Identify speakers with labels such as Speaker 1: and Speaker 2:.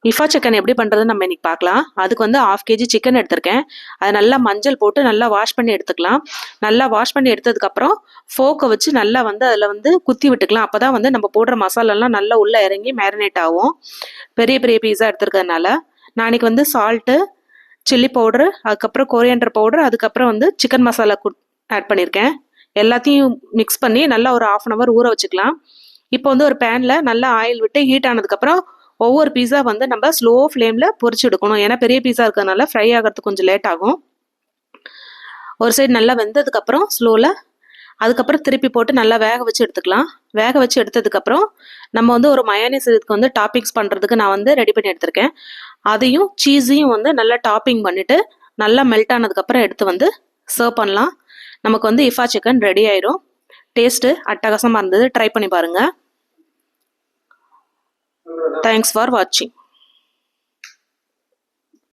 Speaker 1: இஃபா chicken எப்படி பண்ணுறதுன்னு நம்ம இன்னைக்கு பார்க்கலாம். அதுக்கு வந்து 1/2 kg சிக்கன் எடுத்திருக்கேன். அதை நல்லா மஞ்சள் போட்டு நல்லா வாஷ் பண்ணி எடுத்துக்கலாம். நல்லா வாஷ் பண்ணி எடுத்ததுக்கப்புறம் ஃபோக்கை வச்சு நல்லா வந்து அதில் வந்து குத்தி விட்டுக்கலாம். அப்போ தான் வந்து நம்ம போடுற மசாலாலாம் நல்லா உள்ளே இறங்கி மேரினேட் ஆகும். பெரிய பெரிய பீஸா எடுத்துருக்கிறதுனால நான் இன்னைக்கு வந்து சால்ட்டு, சில்லி பவுடரு, அதுக்கப்புறம் கொரியாண்டர் பவுடர், அதுக்கப்புறம் வந்து சிக்கன் மசாலா ஆட் பண்ணியிருக்கேன். எல்லாத்தையும் மிக்ஸ் பண்ணி நல்லா ஒரு 1/2 hour ஊற வச்சுக்கலாம். இப்போ வந்து ஒரு பேனில் நல்லா ஆயில் விட்டு ஹீட் ஆனதுக்கப்புறம் ஒவ்வொரு பீஸா வந்து நம்ம ஸ்லோ ஃப்ளேமில் பொரிச்சு எடுக்கணும். ஏன்னா பெரிய பீஸா இருக்கிறதுனால ஃப்ரை ஆகிறதுக்கு கொஞ்சம் லேட் ஆகும். ஒரு சைடு நல்லா வெந்ததுக்கப்புறம் ஸ்லோவில் அதுக்கப்புறம் திருப்பி போட்டு நல்லா வேக வச்சு எடுத்துக்கலாம். வேக வச்சு எடுத்ததுக்கப்புறம் நம்ம வந்து ஒரு மயோனைஸ் இதுக்கு வந்து டாப்பிங்ஸ் பண்ணுறதுக்கு நான் வந்து ரெடி பண்ணி எடுத்திருக்கேன். அதையும் சீஸையும் வந்து நல்லா டாப்பிங் பண்ணிவிட்டு நல்லா மெல்ட் ஆனதுக்கப்புறம் எடுத்து வந்து சர்வ் பண்ணலாம். நமக்கு வந்து இஃபா சிக்கன் ரெடி ஆயிரும். டேஸ்ட்டு அட்டகாசமாக இருந்தது. ட்ரை பண்ணி பாருங்கள். தேங்க்ஸ் ஃபார் வாட்சிங்.